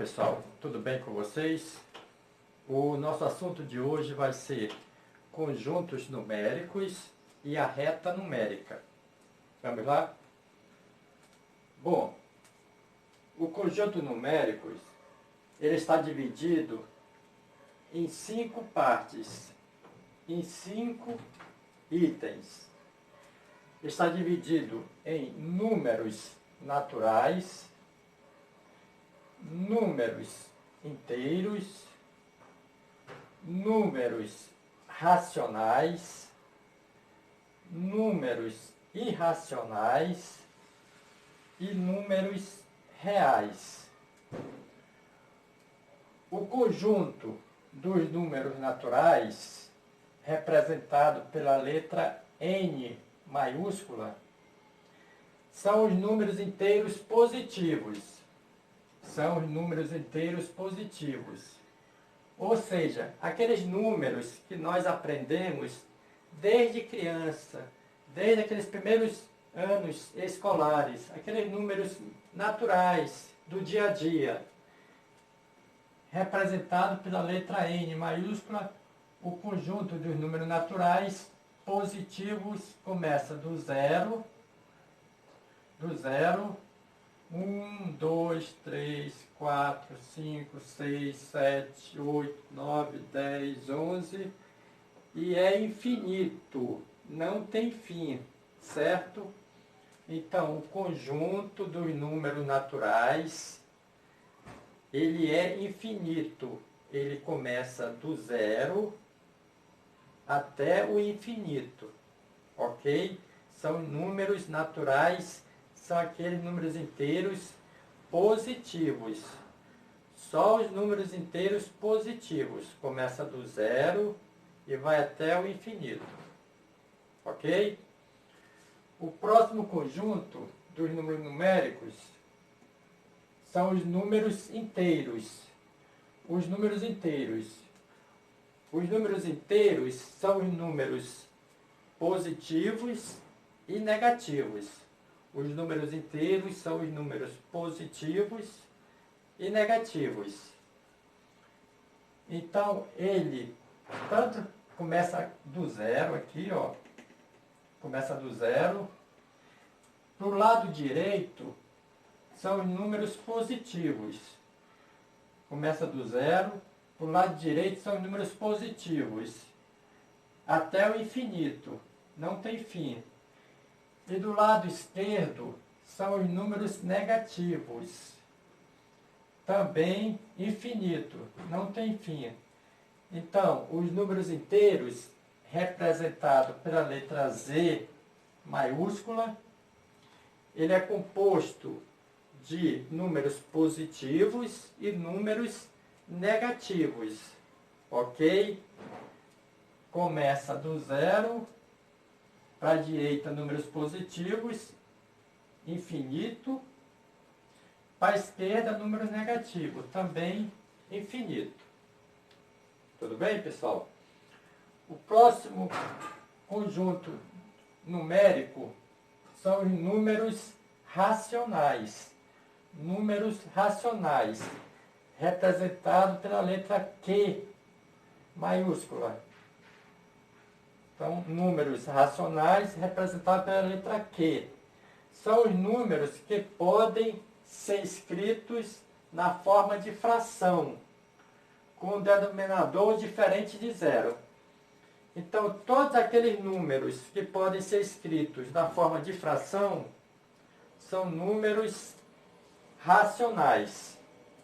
pessoal, tudo bem com vocês? O nosso assunto de hoje vai ser conjuntos numéricos e a reta numérica. Vamos lá? Bom, o conjunto numéricos ele está dividido em 5 partes, em 5 itens. Está dividido em números naturais, números inteiros, números racionais, números irracionais e números reais. O conjunto dos números naturais, representado pela letra N maiúscula, são os números inteiros positivos. São os números inteiros positivos. Ou seja, aqueles números que nós aprendemos desde criança, desde aqueles primeiros anos escolares, aqueles números naturais do dia a dia, representado pela letra N maiúscula, o conjunto dos números naturais positivos começa do zero, 1, 2, 3, 4, 5, 6, 7, 8, 9, 10, 11 e é infinito, não tem fim, certo? Então, o conjunto dos números naturais, ele é infinito, ele começa do zero até o infinito, ok? São números naturais, são aqueles números inteiros positivos. Só os números inteiros positivos. Começa do zero e vai até o infinito. Ok? O próximo conjunto dos números numéricos são os números inteiros. Os números inteiros. Os números inteiros são os números positivos e negativos. Os números inteiros são os números positivos e negativos. Então, ele tanto começa do zero aqui, ó. Começa do zero. Para o lado direito, são os números positivos. Começa do zero. Para o lado direito, são os números positivos. Até o infinito. Não tem fim. E do lado esquerdo são os números negativos. Também infinito, não tem fim. Então, os números inteiros, representados pela letra Z maiúscula, ele é composto de números positivos e números negativos. Ok? Começa do zero. Para a direita, números positivos, infinito. Para a esquerda, números negativos, também infinito. Tudo bem, pessoal? O próximo conjunto numérico são os números racionais. Números racionais, representados pela letra Q maiúscula. Então, números racionais representados pela letra Q. São os números que podem ser escritos na forma de fração, com um denominador diferente de zero. Então, todos aqueles números que podem ser escritos na forma de fração são números racionais,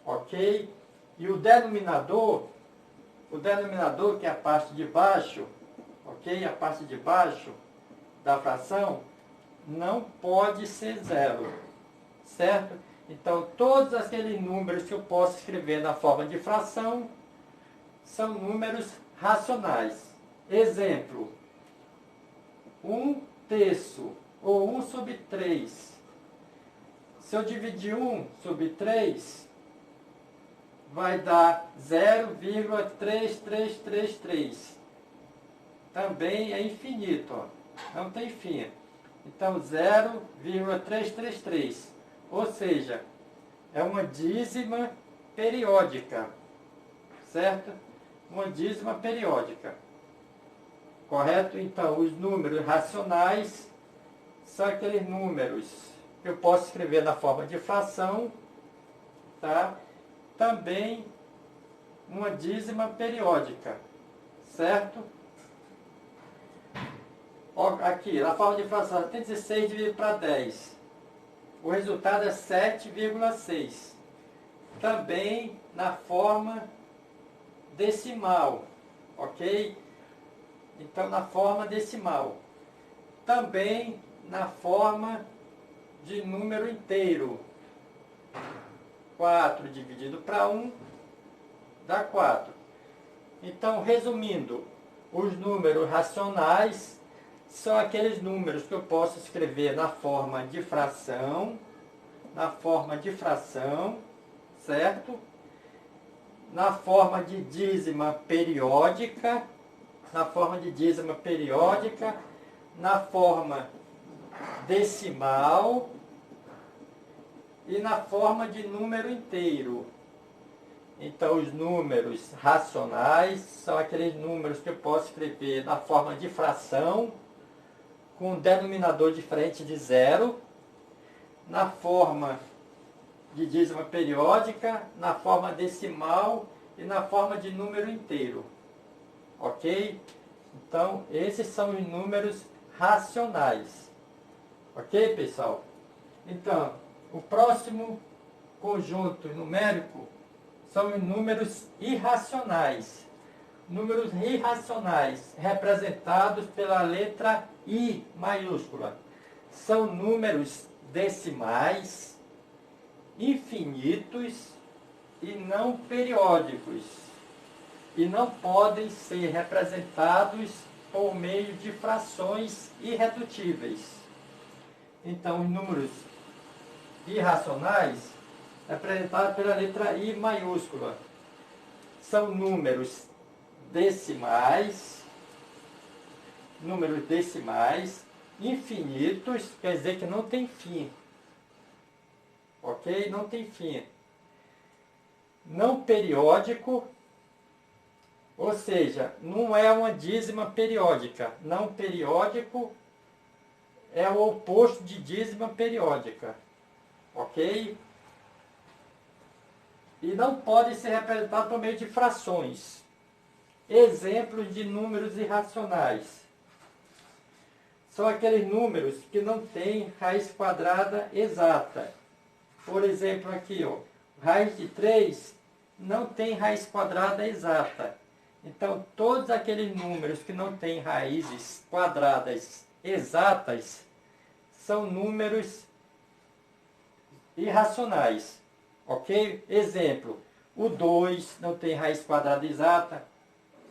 ok? E o denominador que é a parte de baixo, ok? A parte de baixo da fração não pode ser zero, certo? Então, todos aqueles números que eu posso escrever na forma de fração são números racionais. Exemplo, 1/3 ou 1/3. Se eu dividir 1/3, vai dar 0,3333. Também é infinito, ó. Não tem fim. Então, 0,333. Ou seja, é uma dízima periódica, certo? Uma dízima periódica, correto? Então, os números racionais são aqueles números que eu posso escrever na forma de fração, tá? Também uma dízima periódica, certo? Aqui, na forma de fração, 76 dividido para 10. O resultado é 7,6. Também na forma decimal, ok? Então, na forma decimal. Também na forma de número inteiro. 4 dividido para 1 dá 4. Então, resumindo, os números racionais são aqueles números que eu posso escrever na forma de fração, certo? Na forma de dízima periódica, na forma decimal e na forma de número inteiro. Então, os números racionais são aqueles números que eu posso escrever na forma de fração, com um denominador diferente de zero, na forma de dízima periódica, na forma decimal e na forma de número inteiro. Ok? Então, esses são os números racionais. Ok, pessoal? Então, o próximo conjunto numérico são os números irracionais. Números irracionais, representados pela letra I maiúscula, são números decimais, infinitos e não periódicos, e não podem ser representados por meio de frações irredutíveis. Então, os números irracionais, representados pela letra I maiúscula, são números decimais, infinitos, quer dizer que não tem fim, ok? Não tem fim. Não periódico, ou seja, não é uma dízima periódica. Não periódico é o oposto de dízima periódica, ok? E não pode ser representado por meio de frações. Exemplos de números irracionais são aqueles números que não têm raiz quadrada exata. Por exemplo, aqui, ó, raiz de 3 não tem raiz quadrada exata. Então, todos aqueles números que não têm raízes quadradas exatas são números irracionais. Ok? Exemplo, o 2 não tem raiz quadrada exata.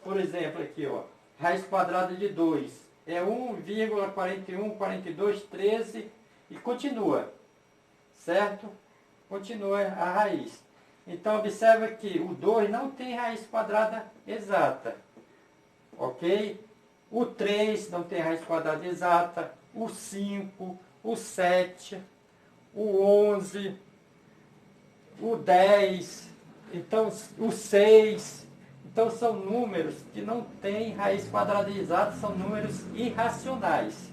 Por exemplo, aqui, ó, raiz quadrada de 2 é 1,414213 e continua, certo? Continua a raiz. Então, observa que o 2 não tem raiz quadrada exata, ok? O 3 não tem raiz quadrada exata, o 5, o 7, o 11, o 10, então o 6... Então, são números que não têm raiz quadrada exata, são números irracionais.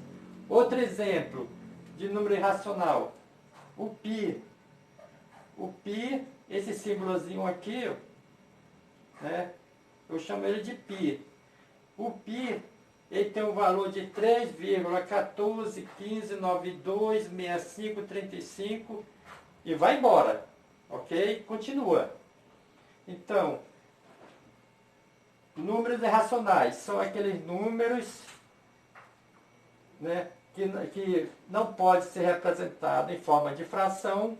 Outro exemplo de número irracional, o π. O π, esse símbolozinho aqui, né, eu chamo ele de π. O π, ele tem um valor de 3,1415926535 e vai embora, ok? Continua. Então, números irracionais são aqueles números, né, que não pode ser representado em forma de fração,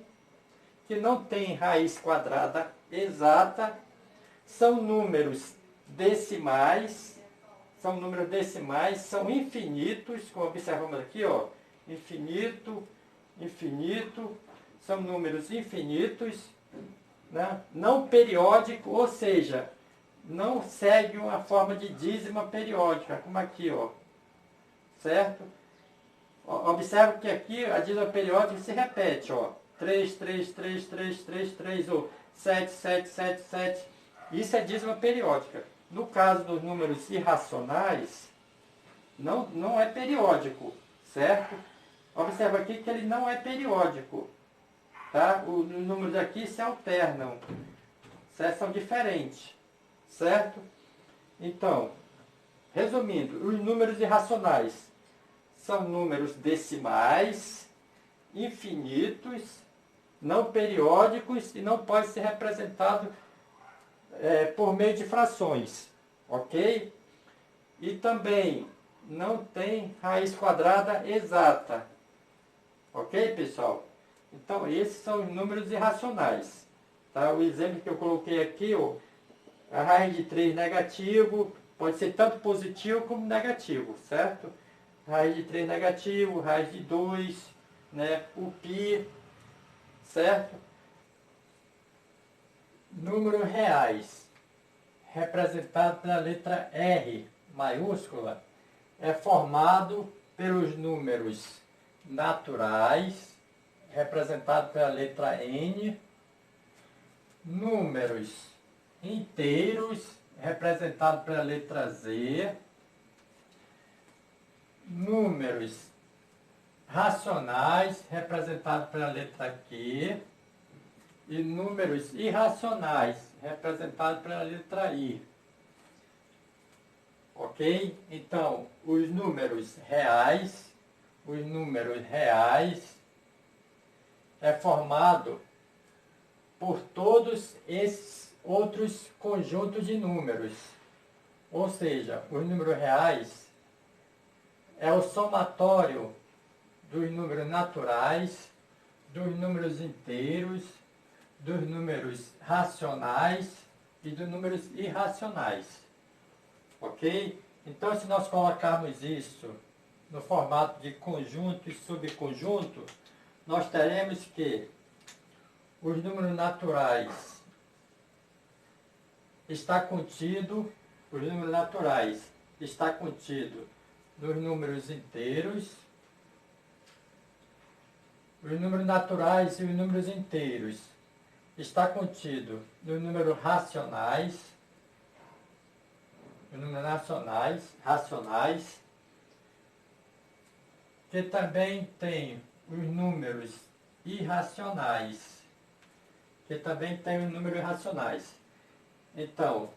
que não tem raiz quadrada exata, são números decimais, são infinitos, como observamos aqui, ó, infinito, são números infinitos, né, não periódico, ou seja, não segue uma forma de dízima periódica, como aqui, ó, certo? Observe que aqui a dízima periódica se repete, ó, 3, 3, 3, 3, 3, 3, ou 7, 7, 7, 7. Isso é dízima periódica. No caso dos números irracionais, não é periódico, certo? Observa aqui que ele não é periódico. Tá? Os números aqui se alternam, certo? São diferentes, certo? Então, resumindo, os números irracionais são números decimais, infinitos, não periódicos e não podem ser representados por meio de frações, ok? E também não tem raiz quadrada exata, ok, pessoal? Então, esses são os números irracionais. Tá? O exemplo que eu coloquei aqui, ó, a raiz de 3 negativo, pode ser tanto positivo como negativo, certo? Raiz de 3 negativo, raiz de 2, né? O π, certo? Números reais, representado pela letra R maiúscula, é formado pelos números naturais, representado pela letra N, números inteiros, representado pela letra Z, números racionais, representado pela letra Q, e números irracionais, representado pela letra I. Ok? Então, os números reais é formado por todos esses outros conjuntos de números. Ou seja, os números reais é o somatório dos números naturais, dos números inteiros, dos números racionais e dos números irracionais. Ok? Então, se nós colocarmos isso no formato de conjunto e subconjunto, nós teremos que os números naturais está contido nos números inteiros, os números naturais e os números inteiros está contido nos números racionais, que também tem os números irracionais, Então,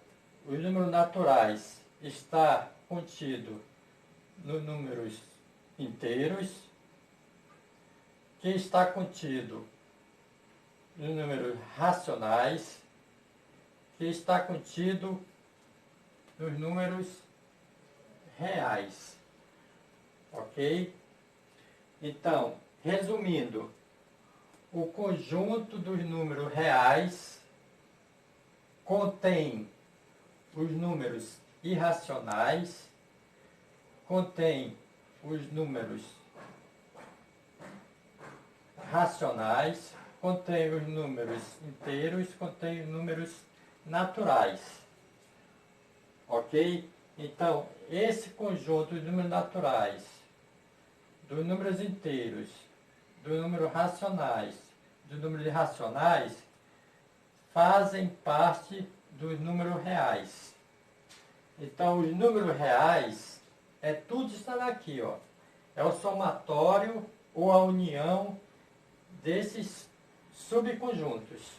os números naturais está contido nos números inteiros, que está contido nos números racionais, que está contido nos números reais. Ok? Então, resumindo, o conjunto dos números reais contém os números irracionais, contém os números racionais, contém os números inteiros, contém os números naturais. Ok? Então, esse conjunto de números naturais, dos números inteiros, dos números racionais, dos números irracionais, fazem parte dos números reais. Então, os números reais, tudo está aqui, ó. É o somatório ou a união desses subconjuntos.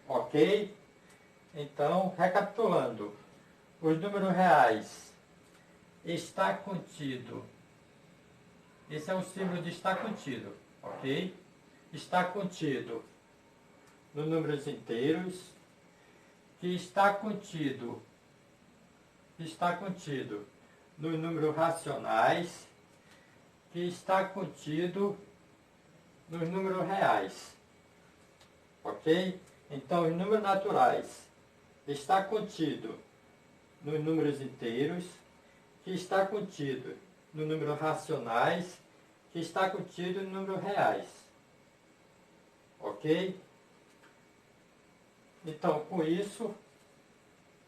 Ok? Então, recapitulando, os números reais está contido, esse é o símbolo de está contido, ok? Está contido nos números inteiros, que está contido nos números racionais, que está contido nos números reais, ok? Então, os números naturais está contido nos números inteiros, que está contido nos números racionais, que está contido nos números reais, ok? Então, com isso,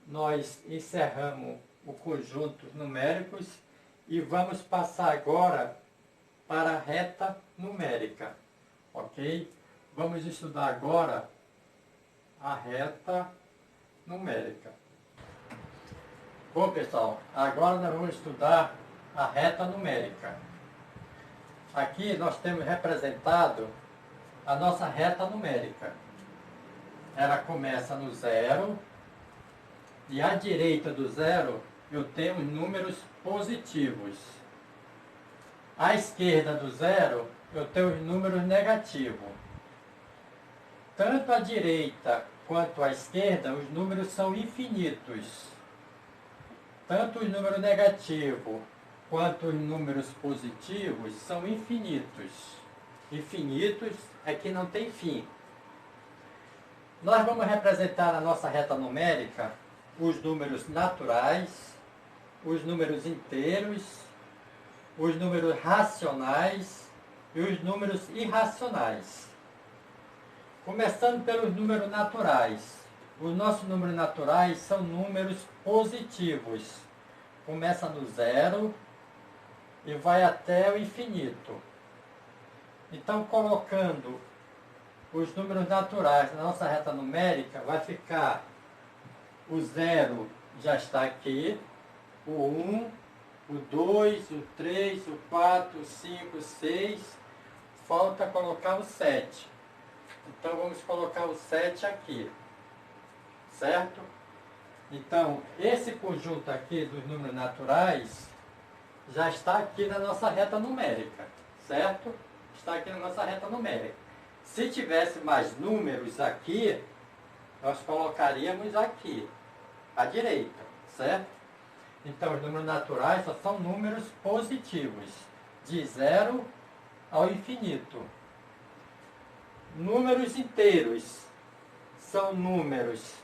nós encerramos o conjunto numéricos e vamos passar agora para a reta numérica, ok? Vamos estudar agora a reta numérica. Bom, pessoal, agora nós vamos estudar a reta numérica. Aqui nós temos representado a nossa reta numérica. Ela começa no zero e à direita do zero eu tenho os números positivos. À esquerda do zero eu tenho os números negativos. Tanto à direita quanto à esquerda os números são infinitos. Tanto os números negativos quanto os números positivos são infinitos. Infinitos é que não tem fim. Nós vamos representar na nossa reta numérica os números naturais, os números inteiros, os números racionais e os números irracionais. Começando pelos números naturais. Os nossos números naturais são números positivos. Começa no zero e vai até o infinito. Então, colocando os números naturais na nossa reta numérica, vai ficar o zero já está aqui, o 1, o 2, o 3, o 4, o 5, o 6, falta colocar o 7. Então, vamos colocar o 7 aqui, certo? Então, esse conjunto aqui dos números naturais já está aqui na nossa reta numérica, certo? Está aqui na nossa reta numérica. Se tivesse mais números aqui, nós colocaríamos aqui, à direita, certo? Então, os números naturais só são números positivos, de zero ao infinito. Números inteiros são números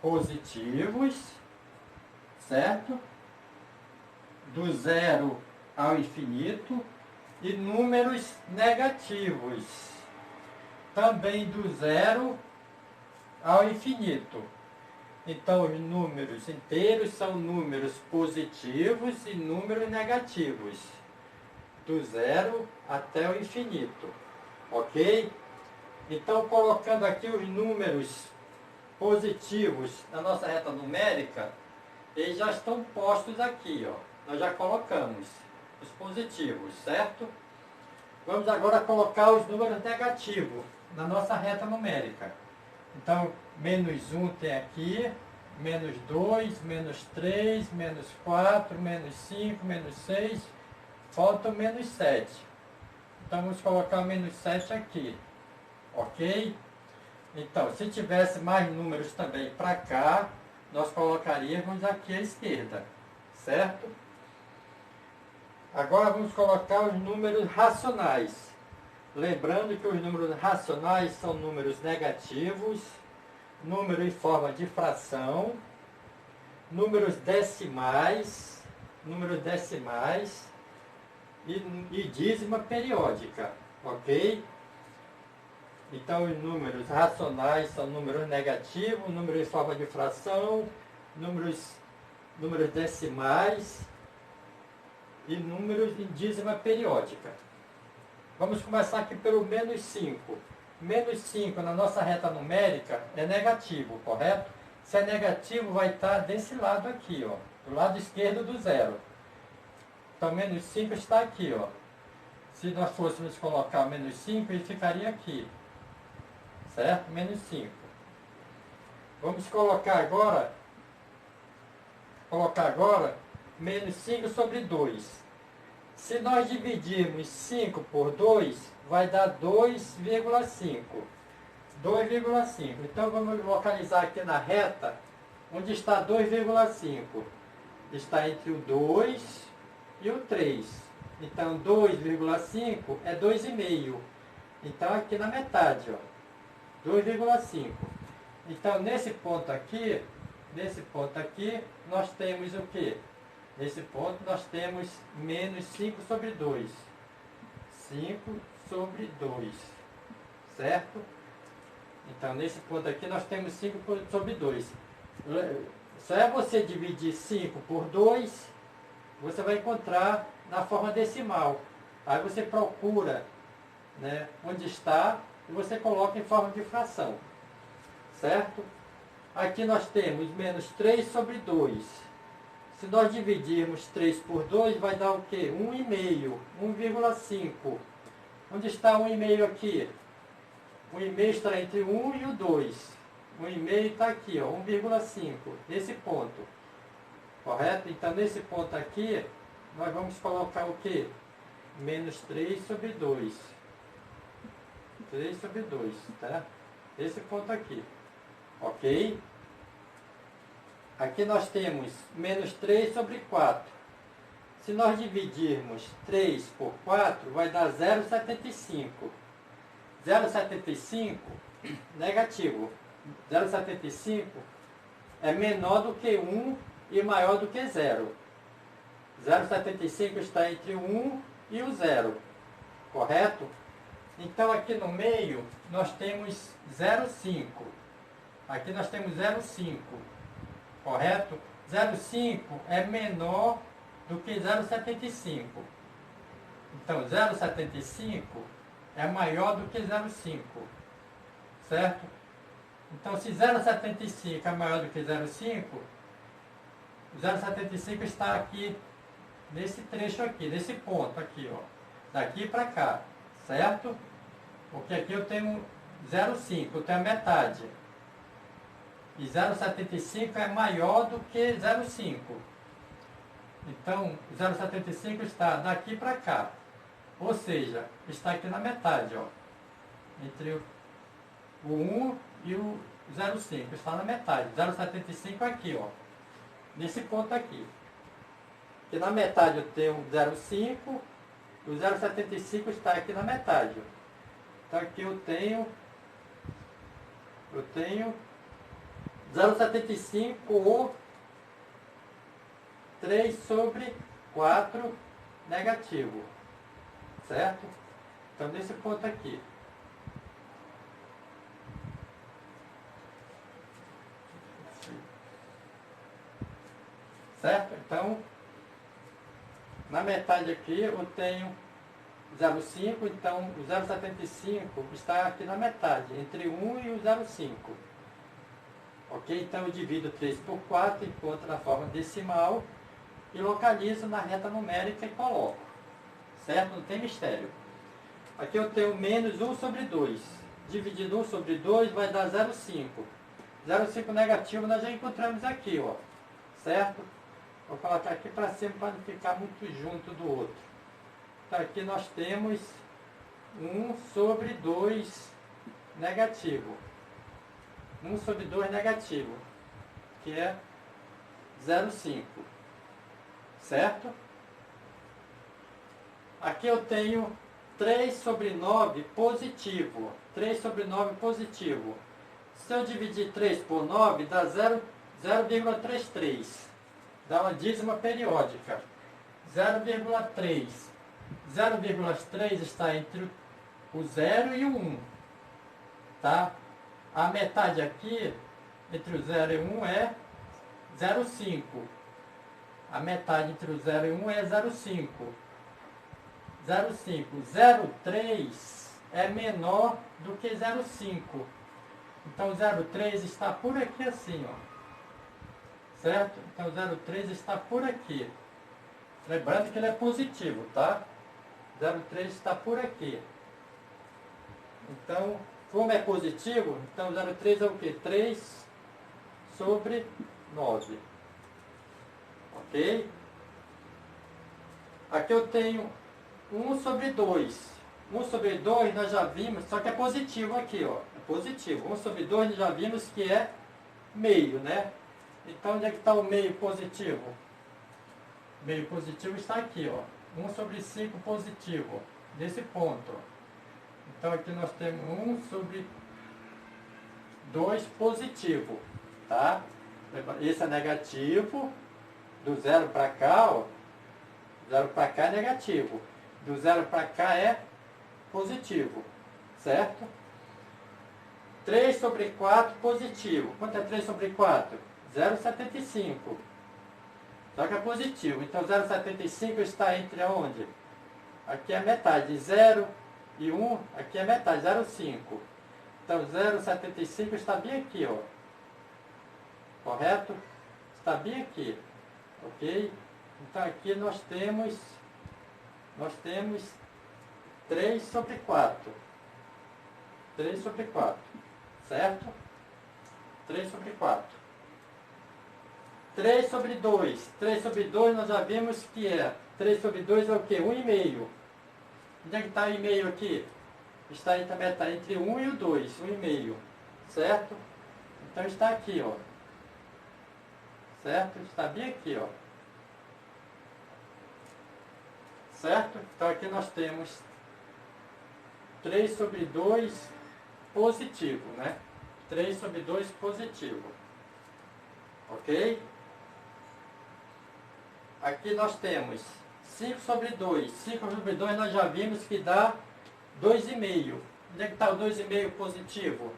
positivos, certo? Do zero ao infinito. E números negativos, também do zero ao infinito. Então, os números inteiros são números positivos e números negativos, do zero até o infinito, ok? Então, colocando aqui os números positivos na nossa reta numérica, eles já estão postos aqui, ó. Nós já colocamos os positivos, certo? Vamos agora colocar os números negativos na nossa reta numérica. Então, menos 1 tem aqui, menos 2, menos 3, menos 4, menos 5, menos 6, falta o menos 7. Então, vamos colocar o menos 7 aqui, ok? Então, se tivesse mais números também para cá, nós colocaríamos aqui à esquerda, certo? Agora vamos colocar os números racionais. Lembrando que os números racionais são números negativos, números em forma de fração, números decimais e dízima periódica, ok? Então os números racionais são números negativos, números em forma de fração, números decimais e números em dízima periódica. Vamos começar aqui pelo menos 5. Menos 5 na nossa reta numérica é negativo, correto? Se é negativo, vai estar desse lado aqui, ó, do lado esquerdo do zero. Então, menos 5 está aqui, ó. Se nós fôssemos colocar o menos 5, ele ficaria aqui, certo? Menos 5. Vamos colocar agora menos 5 sobre 2. Se nós dividirmos 5 por 2, vai dar 2,5. 2,5. Então vamos localizar aqui na reta onde está 2,5. Está entre o 2 e o 3. Então 2,5 é 2,5. Então aqui na metade, ó. 2,5. Então nesse ponto aqui, nós temos o quê? Nesse ponto nós temos menos 5 sobre 2. 5 sobre 2. Certo? Então, nesse ponto aqui nós temos 5 sobre 2. Só é você dividir 5 por 2, você vai encontrar na forma decimal. Aí você procura, né, onde está e você coloca em forma de fração. certo? Aqui nós temos menos 3 sobre 2. Se nós dividirmos 3 por 2, vai dar o quê? 1,5, 1,5. Onde está 1,5 aqui? 1,5 está entre o 1 e o 2. 1,5 está aqui, ó, 1,5, nesse ponto. Correto? Então, nesse ponto aqui, nós vamos colocar o quê? Menos 3 sobre 2. 3 sobre 2, tá? Esse ponto aqui. Ok? Aqui nós temos menos 3 sobre 4. Se nós dividirmos 3 por 4, vai dar 0,75. 0,75 negativo. 0,75 é menor do que 1 e maior do que 0. 0,75 está entre o 1 e o 0. Correto? Então, aqui no meio, nós temos 0,5. Aqui nós temos 0,5. Correto? 0,5 é menor do que 0,75. Então, 0,75 é maior do que 0,5. Certo? Então, se 0,75 é maior do que 0,5, 0,75 está aqui, nesse trecho aqui, nesse ponto aqui, ó. Daqui para cá. Certo? Porque aqui eu tenho 0,5, eu tenho a metade. E 0,75 é maior do que 0,5. Então, 0,75 está daqui para cá. Ou seja, está aqui na metade, ó. Entre o 1 e o 0,5. Está na metade. 0,75 aqui, ó. Nesse ponto aqui. Aqui na metade eu tenho 0,5. O 0,75 está aqui na metade. Então aqui eu tenho 0,75 ou 3 sobre 4 negativo. Certo? Então nesse ponto aqui. Certo? Então, na metade aqui eu tenho 0,5, então o 0,75 está aqui na metade, entre 1 e o 0,5. Ok? Então eu divido 3 por 4, encontro na forma decimal e localizo na reta numérica e coloco. Certo? Não tem mistério. Aqui eu tenho menos 1 sobre 2. Dividido 1 sobre 2 vai dar 0,5. 0,5 negativo nós já encontramos aqui, ó. Certo? Vou colocar aqui para cima para não ficar muito junto do outro. Então aqui nós temos 1 sobre 2 negativo. 1 sobre 2 negativo, que é 0,5. Certo? Aqui eu tenho 3 sobre 9 positivo. 3 sobre 9 positivo. Se eu dividir 3 por 9, dá 0,33. Dá uma dízima periódica. 0,3. 0,3 está entre o 0 e o 1. Tá? A metade aqui, entre o 0 e o 1, é 0,5. A metade entre o 0 e o 1 é 0,5. 0,5. 0,3 é menor do que 0,5. Então, 0,3 está por aqui assim, ó. Certo? Então, 0,3 está por aqui. Lembrando que ele é positivo, tá? 0,3 está por aqui. Então, como é positivo, então 0,3 é o quê? 3 sobre 9. Ok? Aqui eu tenho 1 sobre 2. 1 sobre 2 nós já vimos, só que é positivo aqui, ó. É positivo. 1 sobre 2 nós já vimos que é meio, né? Então, onde é que está o meio positivo? Meio positivo está aqui, ó. 1 sobre 5 positivo, nesse ponto. Então, aqui nós temos 1 sobre 2 positivo, tá? Esse é negativo. Do 0 para cá, ó. 0 para cá é negativo. Do 0 para cá é positivo, certo? 3 sobre 4 positivo. Quanto é 3 sobre 4? 0,75. Só que é positivo. Então, 0,75 está entre onde? Aqui é metade. 0 e 1, aqui é metade, 0,5. Então 0,75 está bem aqui, ó. Correto? Está bem aqui. Ok? Então aqui nós temos 3 sobre 4. 3 sobre 4. Certo? 3 sobre 4. 3 sobre 2. 3 sobre 2 nós já vimos que é. 3 sobre 2 é o quê? 1,5. Onde é que está o 1,5 aqui? Está entre a metade, entre 1 e o 2. 1,5. Certo? Então está aqui, ó. Certo? Está bem aqui, ó. Certo? Então aqui nós temos 3 sobre 2 positivo, né? 3 sobre 2 positivo. Ok? Aqui nós temos 5 sobre 2. 5 sobre 2 nós já vimos que dá 2,5. Onde é que está o 2,5 positivo?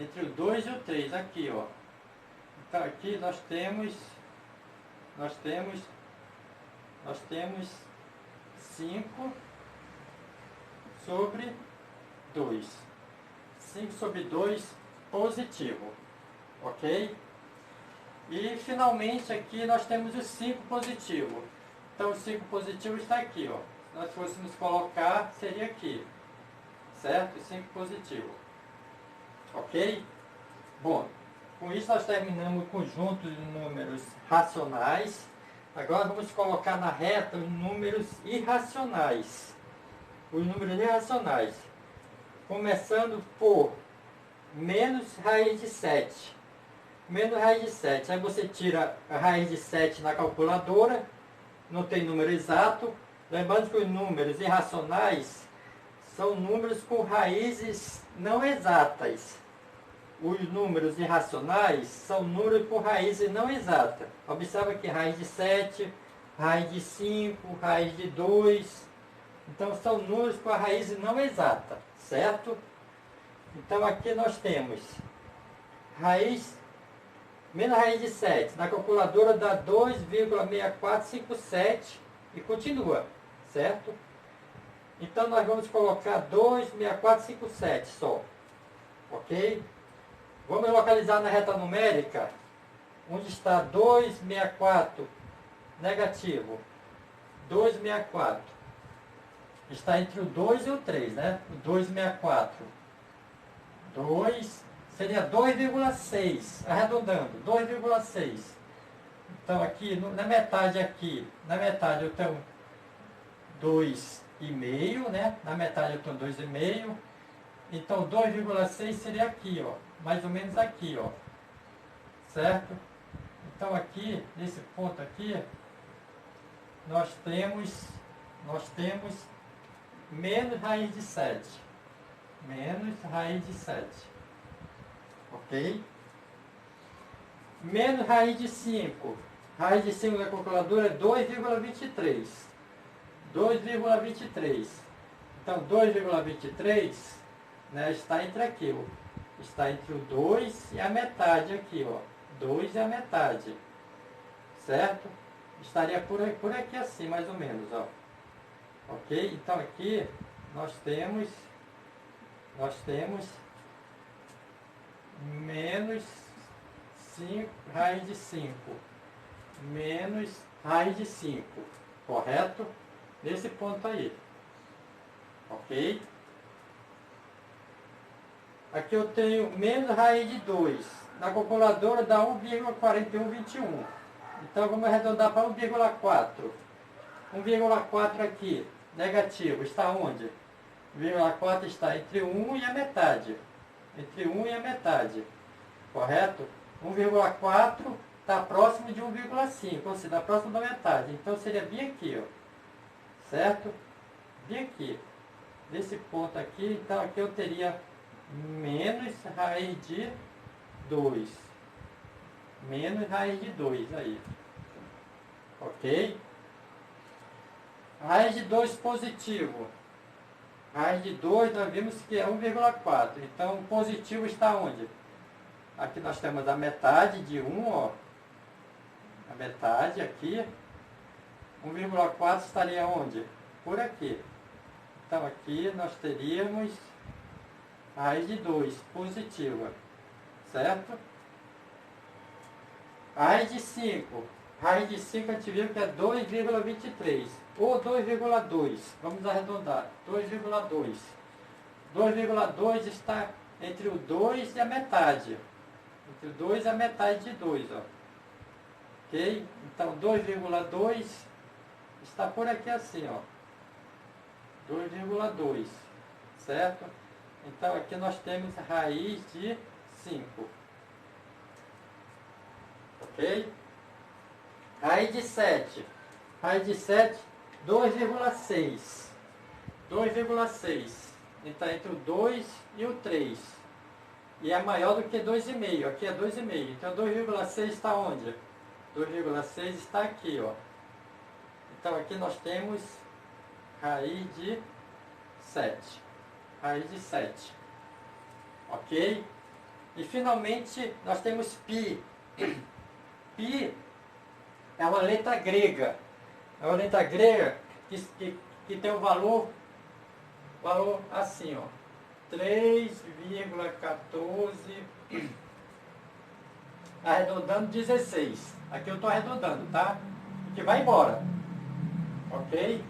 Entre o 2 e o 3, aqui, ó. Então aqui nós temos 5 sobre 2. 5 sobre 2 positivo. Ok? E finalmente aqui nós temos o 5 positivo. Então o 5 positivo está aqui, ó. Se nós fôssemos colocar, seria aqui. Certo? 5 positivo. Ok? Bom, com isso nós terminamos o conjunto de números racionais. Agora vamos colocar na reta os números irracionais. Os números irracionais. Começando por menos raiz de 7. Menos raiz de 7. Aí você tira a raiz de 7 na calculadora. Não tem número exato. Lembrando que os números irracionais são números com raízes não exatas. Os números irracionais são números com raízes não exatas. Observa que raiz de 7, raiz de 5, raiz de 2. Então são números com a raiz não exata, certo? Então aqui nós temos menos raiz de 7. Na calculadora dá 2,6457 e continua, certo? Então nós vamos colocar 2,6457 só, ok? Vamos localizar na reta numérica, onde está 264 negativo. 264 está entre o 2 e o 3, né? O 264. 2 seria 2,6, arredondando, 2,6. Então aqui, na metade eu tenho 2,5, né? Na metade eu tenho 2,5. Então 2,6 seria aqui, ó. Mais ou menos aqui, ó. Certo? Então aqui, nesse ponto aqui, nós temos menos raiz de 7. Menos raiz de 7. Ok? Menos raiz de 5. Raiz de 5 da calculadora é 2,23. 2,23. Então 2,23, né, está entre aqui, ó. Está entre o 2 e a metade aqui, ó. 2 e a metade. Certo? Estaria por aqui assim, mais ou menos, ó. Ok? Então aqui nós temos menos 5, raiz de 5. Menos raiz de 5. Correto? Nesse ponto aí. Ok? Aqui eu tenho menos raiz de 2. Na calculadora dá 1,4121. Então vamos arredondar para 1,4. 1,4 aqui, negativo, está onde? 1,4 está entre 1 e a metade. Entre 1 e a metade. Correto? 1,4 está próximo de 1,5, ou seja, está próximo da metade. Então seria bem aqui, ó. Certo? Bem aqui. Nesse ponto aqui, então aqui eu teria menos raiz de 2. Menos raiz de 2 aí. Ok? Raiz de 2 positivo. Raiz de 2 nós vimos que é 1,4. Então o positivo está onde? Aqui nós temos a metade de 1, ó. A metade aqui. 1,4 estaria onde? Por aqui. Então aqui nós teríamos raiz de 2, positiva, certo? Raiz de 5. Raiz de 5 a gente viu que é 2,23 ou 2,2. Vamos arredondar. 2,2. 2,2 está entre o 2 e a metade. Entre o 2 e a metade de 2. Ó. Ok? Então 2,2 está por aqui assim. Ó. 2,2. Certo? Então aqui nós temos raiz de 5. Ok? Raiz de 7. Raiz de 7, 2,6. 2,6. Então, entre o 2 e o 3. E é maior do que 2,5. Aqui é 2,5. Então, 2,6 está onde? 2,6 está aqui, ó. Então, aqui nós temos raiz de 7. Raiz de 7. Ok? E, finalmente, nós temos π. Π é uma letra grega. É uma letra grega que tem o valor assim, ó. 3,14, arredondando 16. Aqui eu estou arredondando, tá? Que vai embora. Ok?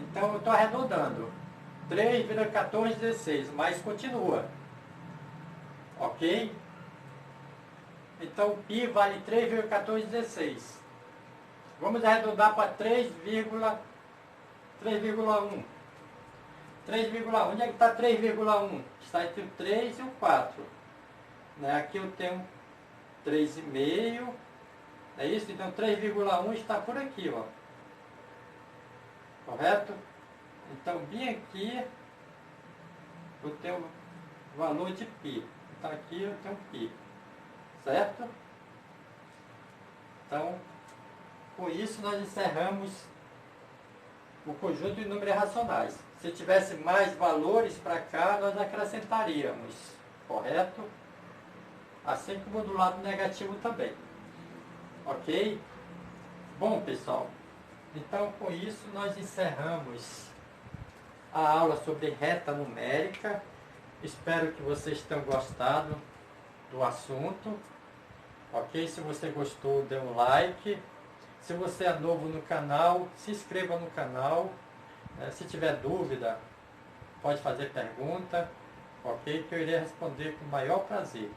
Então eu estou arredondando. 3,1416, mas continua. Ok? Então o π vale 3,1416. Vamos arredondar para 3,1. 3,1. Onde é que está 3,1? Está entre o 3 e o 4. Né? Aqui eu tenho 3,5. É isso? Então 3,1 está por aqui, ó. Correto? Então bem aqui eu tenho o valor de π. Então aqui eu tenho π. Certo? Então, com isso nós encerramos o conjunto de números racionais. Se tivesse mais valores para cá, nós acrescentaríamos, correto? Assim como do lado negativo também. Ok? Bom, pessoal, então com isso nós encerramos a aula sobre reta numérica. Espero que vocês tenham gostado do assunto. Ok? Se você gostou, dê um like. Se você é novo no canal, se inscreva no canal. Se tiver dúvida, pode fazer pergunta, ok? Que eu irei responder com o maior prazer.